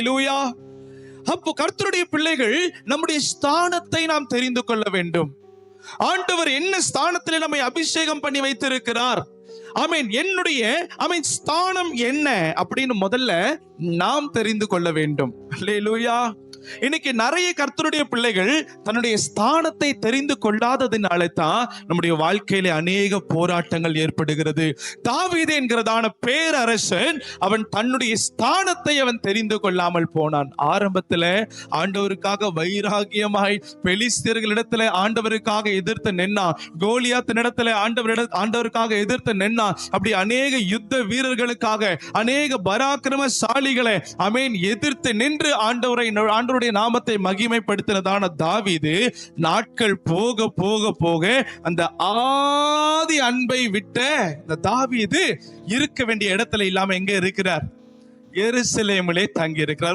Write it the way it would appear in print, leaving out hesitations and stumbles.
ஹல்லேலூயா. அப்போ கர்த்தருடைய பிள்ளைகள் நம்முடைய ஸ்தானத்தை நாம் தெரிந்து கொள்ள வேண்டும். ஆண்டவர் என்ன ஸ்தானத்திலே நம்மை அபிஷேகம் பண்ணி வைத்திருக்கிறார், ஆமென், என்னுடைய ஸ்தானம் என்ன அப்படின்னு முதல்ல நாம் தெரிந்து கொள்ள வேண்டும். ஹல்லேலூயா. இன்னைக்கு நிறைய கர்த்தருடைய பிள்ளைகள் தன்னுடைய ஸ்தானத்தை தெரிந்து கொள்ளாததினாலே தான் நம்முடைய வாழ்க்கையில அநேக போராட்டங்கள் ஏற்படுகிறது. தாவீது என்கிறதான பேரரசன் அவன் தன்னுடைய ஸ்தானத்தை அவன் தெரிந்து கொள்ளாமல் போனான். ஆரம்பத்துல ஆண்டவருக்காக வைராகியமாய் பெலிஸ்தியர்களிடத்துல ஆண்டவருக்காக எதிர்த்து நின்னான். கோலியாத்தினிடத்துல ஆண்டவருக்காக எதிர்த்து நின்னான். அப்படி அநேக யுத்த வீரர்களுக்காக, அநேக பராக்கிரமசாலிகளை எதிர்த்து நின்று ஆண்டவருடைய நாமத்தை மகிமைப்படுத்தினதான தாவீது நாட்கள் போக போக போக அந்த ஆதி அன்பை விட்ட இந்த தாவீது இருக்க வேண்டிய இடத்துல இல்லாம எங்க இருக்கிறார்? எருசலேமிலே தங்கி இருக்கிறார்.